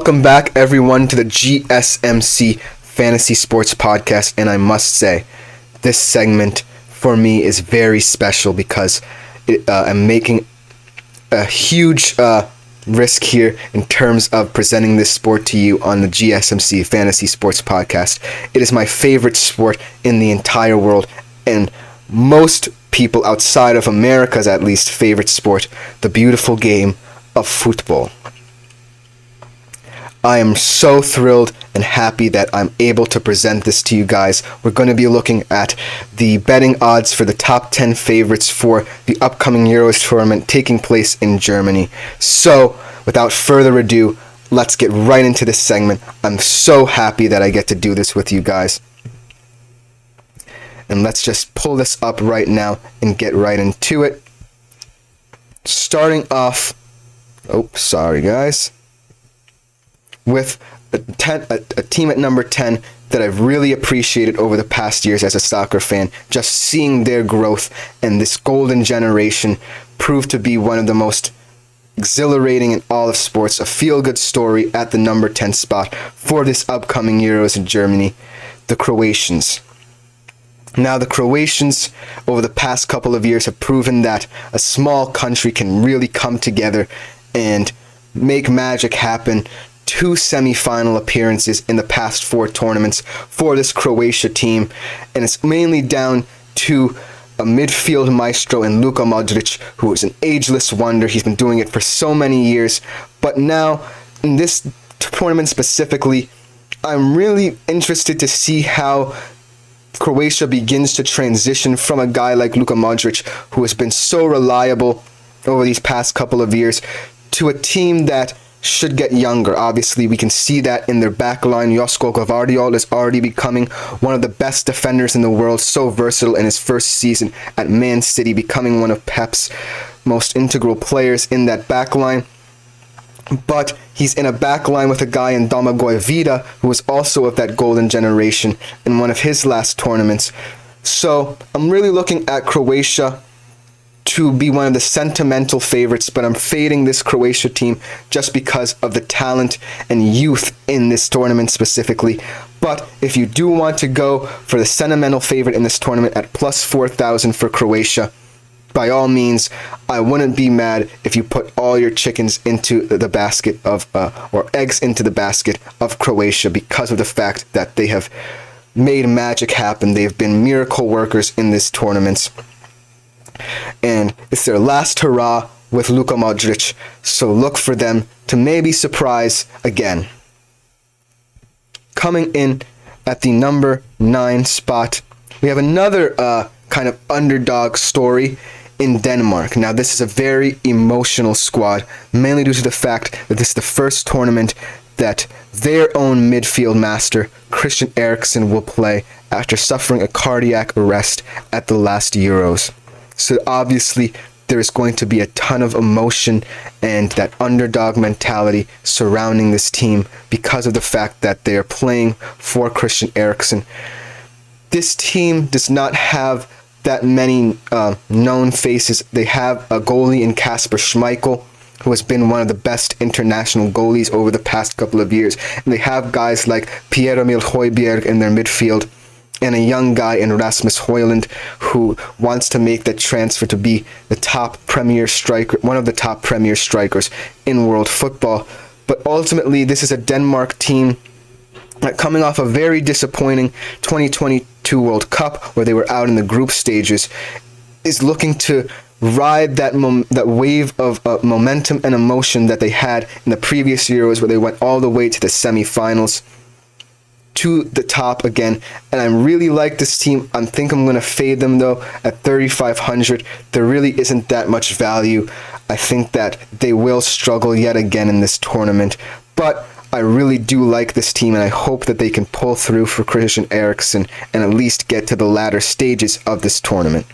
Welcome back, everyone, to the GSMC Fantasy Sports Podcast. And I must say, this segment for me is very special because I'm making a huge risk here in terms of presenting this sport to you on the GSMC Fantasy Sports Podcast. It is my favorite sport in the entire world, and most people outside of America's, at least, favorite sport, the beautiful game of football. I am so thrilled and happy that I'm able to present this to you guys. We're going to be looking at the betting odds for the top 10 favorites for the upcoming Euros tournament taking place in Germany. So, without further ado, let's get right into this segment. I'm so happy that I get to do this with you guys. And let's just pull this up right now and get right into it. Starting off, with a team at number 10 that I've really appreciated over the past years as a soccer fan. Just seeing their growth and this golden generation proved to be one of the most exhilarating in all of sports. A feel-good story at the number 10 spot for this upcoming Euros in Germany, the Croatians. Now, the Croatians, over the past couple of years, have proven that a small country can really come together and make magic happen. 2 semi-final appearances in the past 4 tournaments for this Croatia team, and it's mainly down to a midfield maestro in Luka Modric, who is an ageless wonder. He's been doing it for so many years, but now in this tournament specifically, I'm really interested to see how Croatia begins to transition from a guy like Luka Modric, who has been so reliable over these past couple of years, to a team that should get younger. Obviously, we can see that in their backline. Josko Gvardiol is already becoming one of the best defenders in the world, so versatile in his first season at Man City, becoming one of Pep's most integral players in that backline. But he's in a backline with a guy in Domagoj Vida, who was also of that golden generation in one of his last tournaments. So I'm really looking at Croatia to be one of the sentimental favorites, but I'm fading this Croatia team just because of the talent and youth in this tournament specifically. But if you do want to go for the sentimental favorite in this tournament at plus 4,000 for Croatia, by all means, I wouldn't be mad if you put all your chickens into the basket of, or eggs into the basket of Croatia, because of the fact that they have made magic happen. They've been miracle workers in this tournament. And it's their last hurrah with Luka Modric, so look for them to maybe surprise again. Coming in at the number 9 spot, we have another kind of underdog story in Denmark. Now, this is a very emotional squad, mainly due to the fact that this is the first tournament that their own midfield master, Christian Eriksen, will play after suffering a cardiac arrest at the last Euros. So obviously, there is going to be a ton of emotion and that underdog mentality surrounding this team because of the fact that they are playing for Christian Eriksen. This team does not have that many known faces. They have a goalie in Kasper Schmeichel, who has been one of the best international goalies over the past couple of years. And they have guys like Pierre-Emil Højbjerg in their midfield, and a young guy in Rasmus Højlund, who wants to make that transfer to be the top premier striker, one of the top premier strikers in world football. But ultimately, this is a Denmark team that, coming off a very disappointing 2022 World Cup, where they were out in the group stages, is looking to ride that wave of momentum and emotion that they had in the previous Euros, where they went all the way to the semifinals, to the top again. And I really like this team. I think I'm going to fade them, though, at 3,500. There really isn't that much value. I think that they will struggle yet again in this tournament. But I really do like this team, and I hope that they can pull through for Christian Eriksen and at least get to the latter stages of this tournament.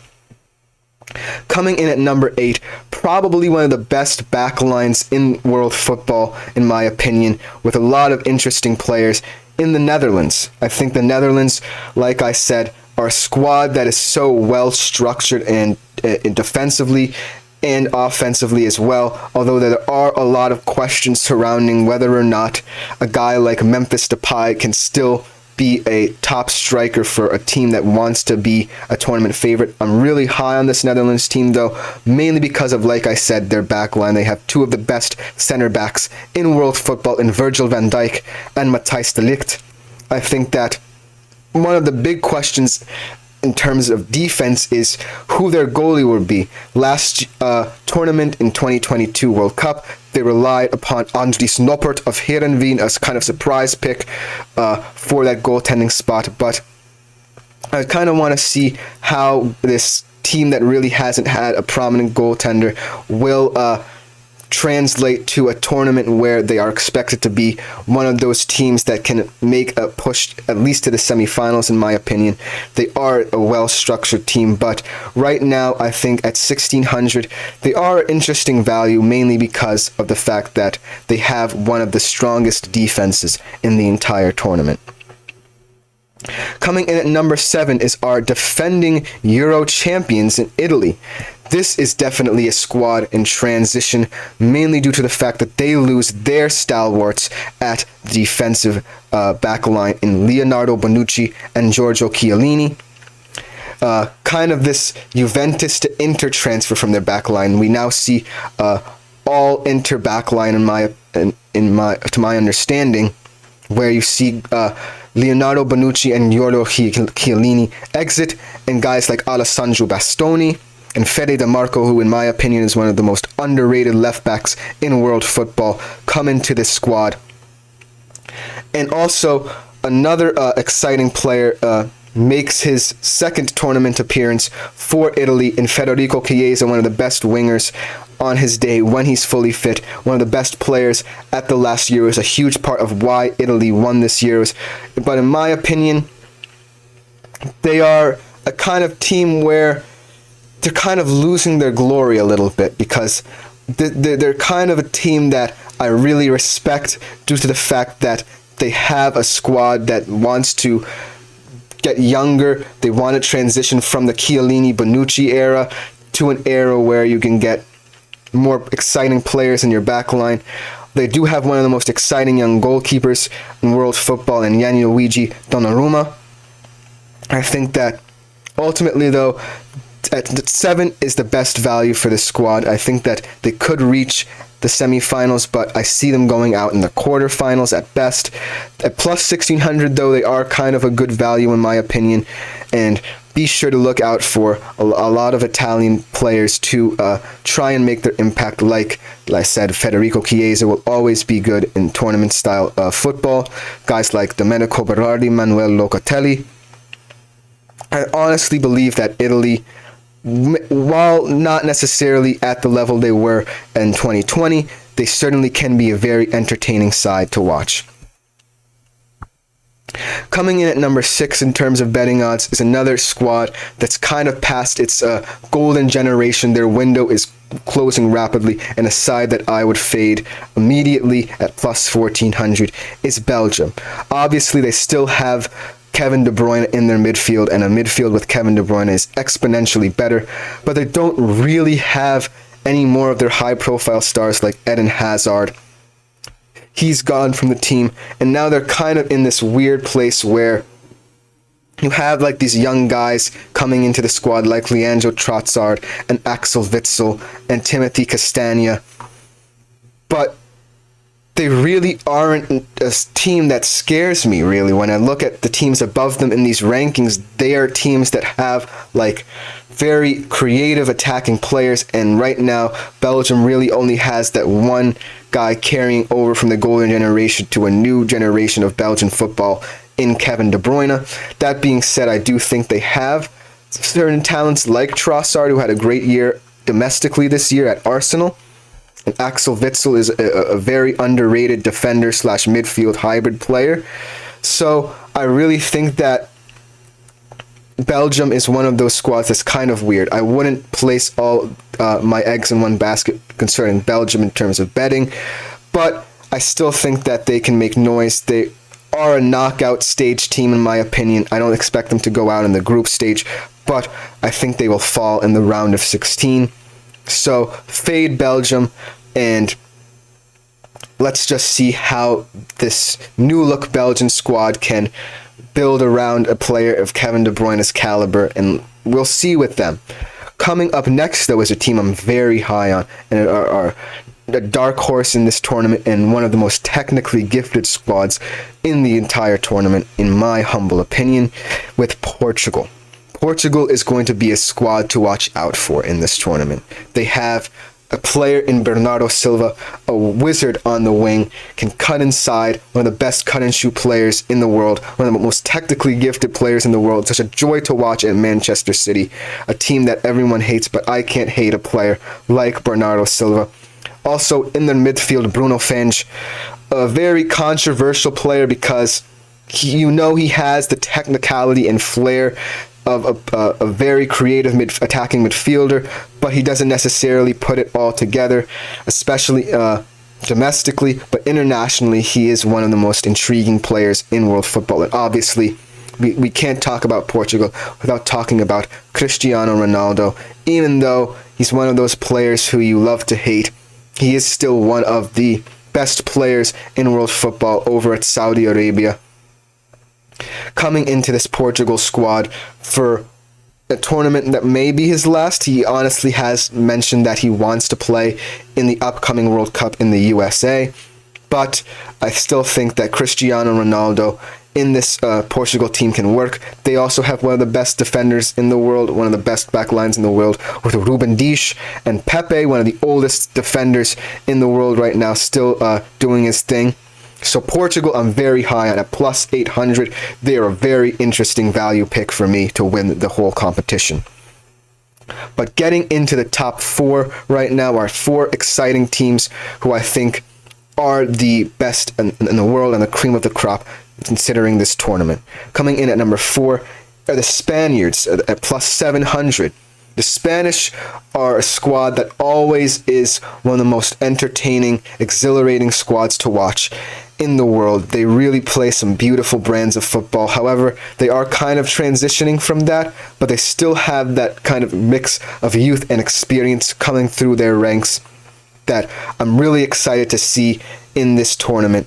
Coming in at number 8, probably one of the best backlines in world football, in my opinion, with a lot of interesting players in the Netherlands. I think the Netherlands, like I said, are a squad that is so well structured and defensively and offensively as well, although there are a lot of questions surrounding whether or not a guy like Memphis Depay can still be a top striker for a team that wants to be a tournament favorite. I'm really high on this Netherlands team, though, mainly because of, like I said, their back line. They have two of the best center backs in world football in Virgil van Dijk and Matthijs de Ligt. I think that one of the big questions in terms of defense is who their goalie will be. Last tournament in 2022 World Cup, they relied upon Andries Noppert of Heerenveen as kind of surprise pick for that goaltending spot. But I kind of want to see how this team that really hasn't had a prominent goaltender will translate to a tournament where they are expected to be one of those teams that can make a push at least to the semifinals. In my opinion, they are a well-structured team, but right now I think at 1600 they are interesting value, mainly because of the fact that they have one of the strongest defenses in the entire tournament. Coming in at number 7 is our defending Euro champions in Italy. This is definitely a squad in transition, mainly due to the fact that they lose their stalwarts at the defensive back line in Leonardo Bonucci and Giorgio Chiellini. Kind of this Juventus to Inter transfer from their back line. We now see all Inter back line to my understanding, where you see Leonardo Bonucci and Giorgio Chiellini exit, and guys like Alessandro Bastoni and Fede Di Marco, who in my opinion is one of the most underrated left backs in world football, come into this squad. And also another exciting player makes his second tournament appearance for Italy in Federico Chiesa, one of the best wingers on his day when he's fully fit, one of the best players at the last Euros, a huge part of why Italy won this Euros. But in my opinion, they are a kind of team where they're kind of losing their glory a little bit, because they're kind of a team that I really respect due to the fact that they have a squad that wants to get younger. They want to transition from the Chiellini-Bonucci era to an era where you can get more exciting players in your back line. They do have one of the most exciting young goalkeepers in world football in Gianluigi Donnarumma. I think that ultimately, though, at 7 is the best value for this squad. I think that they could reach the semifinals, but I see them going out in the quarterfinals at best. At plus 1600, though, they are kind of a good value in my opinion, and be sure to look out for a lot of Italian players to try and make their impact. Like I said, Federico Chiesa will always be good in tournament-style football. Guys like Domenico Berardi, Manuel Locatelli. I honestly believe that Italy, while not necessarily at the level they were in 2020, they certainly can be a very entertaining side to watch. Coming in at number 6 in terms of betting odds is another squad that's kind of past its golden generation. Their window is closing rapidly, and a side that I would fade immediately at plus 1400 is Belgium. Obviously, they still have Kevin De Bruyne in their midfield, and a midfield with Kevin De Bruyne is exponentially better, but they don't really have any more of their high-profile stars like Eden Hazard. He's gone from the team, and now they're kind of in this weird place where you have like these young guys coming into the squad like Leandro Trossard and Axel Witsel and Timothy Castagna, but they really aren't a team that scares me, really. When I look at the teams above them in these rankings, they are teams that have like very creative attacking players, and right now Belgium really only has that one guy carrying over from the golden generation to a new generation of Belgian football in Kevin De Bruyne. That being said, I do think they have certain talents like Trossard, who had a great year domestically this year at Arsenal. And Axel Witsel is a very underrated defender / midfield hybrid player. So I really think that Belgium is one of those squads that's kind of weird. I wouldn't place all my eggs in one basket concerning Belgium in terms of betting, but I still think that they can make noise. They are a knockout stage team in my opinion. I don't expect them to go out in the group stage, but I think they will fall in the round of 16. So fade Belgium, and let's just see how this new look Belgian squad can build around a player of Kevin De Bruyne's caliber, and we'll see with them. Coming up next, though, is a team I'm very high on, and are a dark horse in this tournament, and one of the most technically gifted squads in the entire tournament, in my humble opinion, with Portugal. Portugal is going to be a squad to watch out for in this tournament. They have a player in Bernardo Silva, a wizard on the wing, can cut inside, one of the best cut-and-shoot players in the world, one of the most technically gifted players in the world, such a joy to watch at Manchester City, a team that everyone hates, but I can't hate a player like Bernardo Silva. Also in the midfield, Bruno Fenge, a very controversial player because he has the technicality and flair of a very creative attacking midfielder, but he doesn't necessarily put it all together, especially domestically, but internationally he is one of the most intriguing players in world football. And obviously we can't talk about Portugal without talking about Cristiano Ronaldo. Even though he's one of those players who you love to hate, he is still one of the best players in world football over at Saudi Arabia. Coming into this Portugal squad for a tournament that may be his last, he honestly has mentioned that he wants to play in the upcoming World Cup in the USA. But I still think that Cristiano Ronaldo in this Portugal team can work. They also have one of the best defenders in the world, one of the best backlines in the world, with Ruben Dias and Pepe, one of the oldest defenders in the world right now, still doing his thing. So Portugal, I'm very high on at plus 800. They are a very interesting value pick for me to win the whole competition. But getting into the top four right now are four exciting teams who I think are the best in the world and the cream of the crop considering this tournament. Coming in at number 4 are the Spaniards at plus 700. The Spanish are a squad that always is one of the most entertaining, exhilarating squads to watch in the world. They really play some beautiful brands of football. However, they are kind of transitioning from that, but they still have that kind of mix of youth and experience coming through their ranks that I'm really excited to see in this tournament.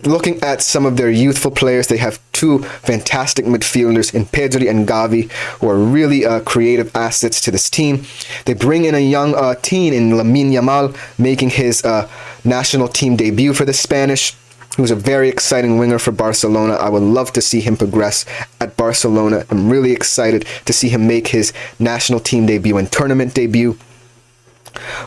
Looking at some of their youthful players, they have two fantastic midfielders in Pedri and Gavi, who are really creative assets to this team. They bring in a young teen in Lamine Yamal, making his national team debut for the Spanish, who's a very exciting winger for Barcelona. I would love to see him progress at Barcelona. I'm really excited to see him make his national team debut and tournament debut.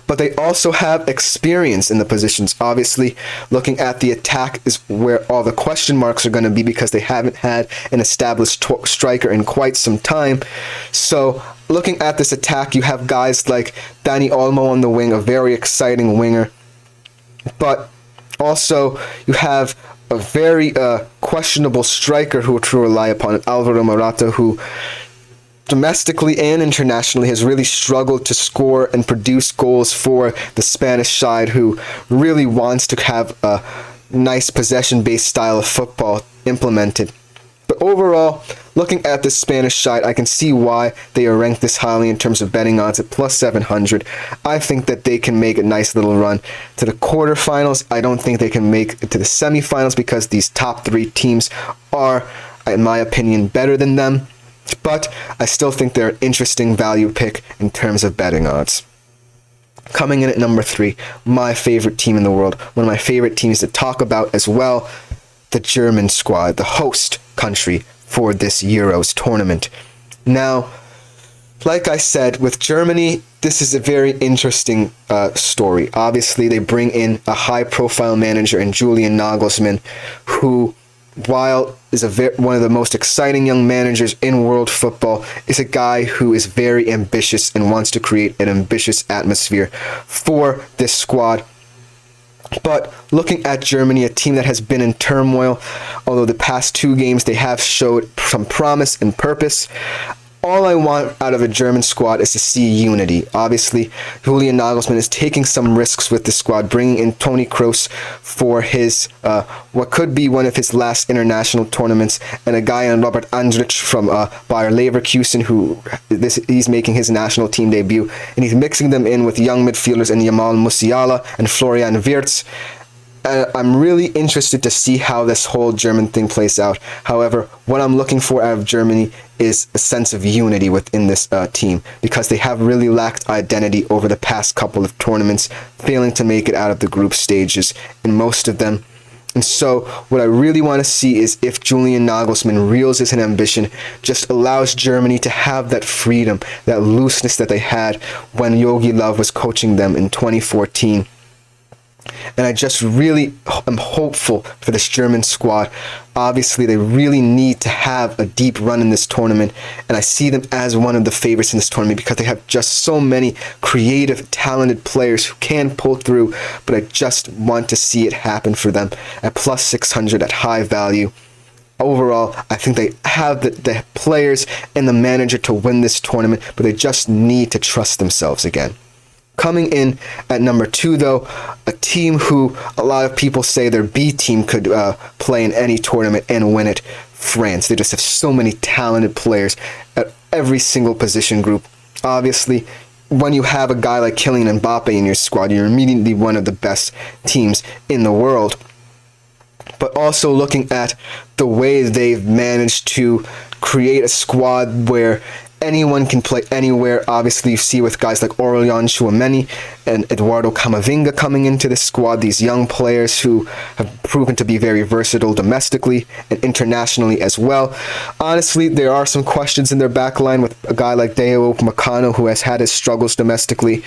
But they also have experience in the positions. Obviously, looking at the attack is where all the question marks are going to be because they haven't had an established striker in quite some time. So looking at this attack, you have guys like Dani Olmo on the wing, a very exciting winger. But also, you have a very questionable striker who to rely upon, Alvaro Morata, who domestically and internationally has really struggled to score and produce goals for the Spanish side, who really wants to have a nice possession-based style of football implemented. But overall, looking at the Spanish side, I can see why they are ranked this highly in terms of betting odds at plus 700. I think that they can make a nice little run to the quarterfinals. I don't think they can make it to the semifinals because these top three teams are, in my opinion, better than them. But I still think they're an interesting value pick in terms of betting odds. Coming in at number 3, my favorite team in the world, one of my favorite teams to talk about as well, the German squad, the host country for this Euros tournament. Now, like I said, with Germany, this is a very interesting story. Obviously, they bring in a high-profile manager in Julian Nagelsmann, who, while is one of the most exciting young managers in world football, is a guy who is very ambitious and wants to create an ambitious atmosphere for this squad. But looking at Germany, a team that has been in turmoil, although the past 2 games they have showed some promise and purpose, all I want out of a German squad is to see unity. Obviously, Julian Nagelsmann is taking some risks with the squad, bringing in Toni Kroos for his what could be one of his last international tournaments, and a guy in Robert Andrich from Bayer Leverkusen, he's making his national team debut, and he's mixing them in with young midfielders in Jamal Musiala and Florian Wirtz. I'm really interested to see how this whole German thing plays out. However, what I'm looking for out of Germany is a sense of unity within this team, because they have really lacked identity over the past couple of tournaments, failing to make it out of the group stages in most of them. And so what I really want to see is if Julian Nagelsmann reels his ambition, just allows Germany to have that freedom, that looseness that they had when Jogi Löw was coaching them in 2014. And I just really am hopeful for this German squad. Obviously, they really need to have a deep run in this tournament, and I see them as one of the favorites in this tournament because they have just so many creative, talented players who can pull through, but I just want to see it happen for them at plus 600 at high value. Overall, I think they have the players and the manager to win this tournament, but they just need to trust themselves again. Coming in at number 2, though, a team who a lot of people say their B team could play in any tournament and win it, France. They just have so many talented players at every single position group. Obviously, when you have a guy like Kylian Mbappe in your squad, you're immediately one of the best teams in the world. But also looking at the way they've managed to create a squad where anyone can play anywhere. Obviously, you see with guys like Aurélien Tchouameni and Eduardo Camavinga coming into this squad, these young players who have proven to be very versatile domestically and internationally as well. Honestly, there are some questions in their backline with a guy like Dayot Upamecano, who has had his struggles domestically,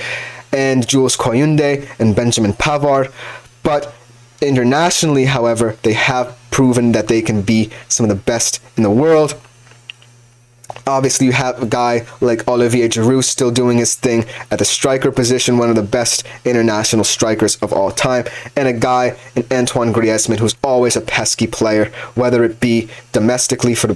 and Jules Kouyunde and Benjamin Pavard. But internationally, however, they have proven that they can be some of the best in the world. Obviously, you have a guy like Olivier Giroud still doing his thing at the striker position, one of the best international strikers of all time, and a guy in Antoine Griezmann who's always a pesky player, whether it be domestically for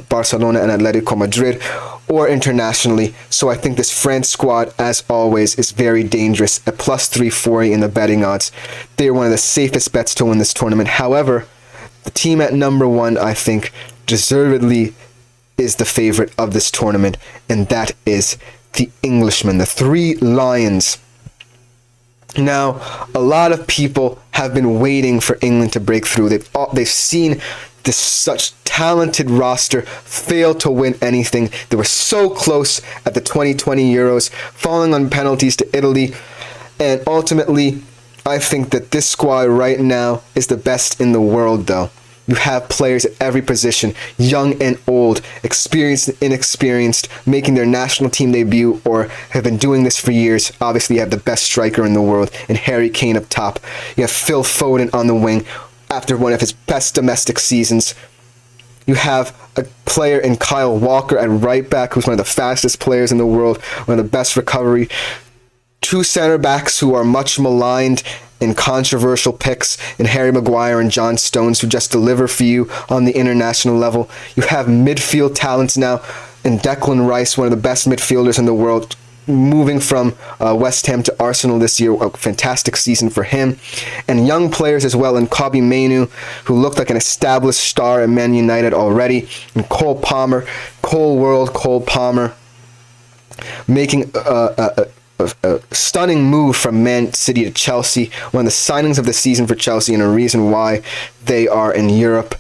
Barcelona and Atletico Madrid or internationally. So I think this France squad, as always, is very dangerous at plus 340 in the betting odds. They're one of the safest bets to win this tournament. However, the team at number 1, I think, deservedly is the favorite of this tournament, and that is the Englishmen, the Three Lions. Now, a lot of people have been waiting for England to break through. They've seen this such talented roster fail to win anything. They were so close at the 2020 Euros, falling on penalties to Italy, and ultimately, I think that this squad right now is the best in the world, though. You have players at every position, young and old, experienced and inexperienced, making their national team debut or have been doing this for years. Obviously, you have the best striker in the world in Harry Kane up top. You have Phil Foden on the wing after one of his best domestic seasons. You have a player in Kyle Walker at right back who's one of the fastest players in the world, one of the best recovery. 2 center backs who are much maligned in controversial picks in Harry Maguire and John Stones, who just deliver for you on the international level. You have midfield talents now in Declan Rice, one of the best midfielders in the world, moving from West Ham to Arsenal this year. A fantastic season for him. And young players as well in Kobbie Mainoo, who looked like an established star at Man United already. And Cole Palmer, Cole Palmer, making a stunning move from Man City to Chelsea, one of the signings of the season for Chelsea and a reason why they are in Europe.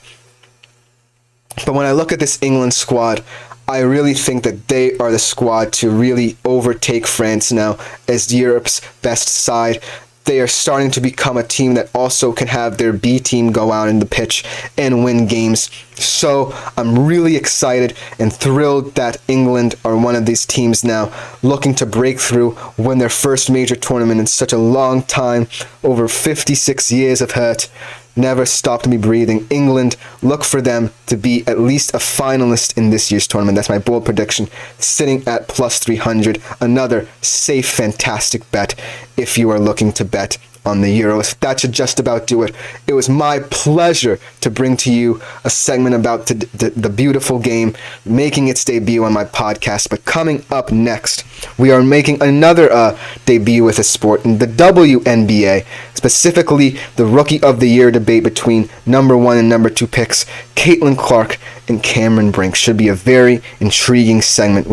But when I look at this England squad, I really think that they are the squad to really overtake France now as Europe's best side. They are starting to become a team that also can have their B team go out in the pitch and win games. So I'm really excited and thrilled that England are one of these teams now looking to break through, win their first major tournament in such a long time, over 56 years of hurt. Never stopped me breathing. England, look for them to be at least a finalist in this year's tournament. That's my bold prediction, sitting at plus 300. Another safe, fantastic bet if you are looking to bet on the Euros. That should just about do it. It was my pleasure to bring to you a segment about the beautiful game making its debut on my podcast. But coming up next, we are making another debut with a sport in the WNBA, specifically the Rookie of the Year debate between number 1 and number 2 picks, Caitlin Clark and Cameron Brink. Should be a very intriguing segment.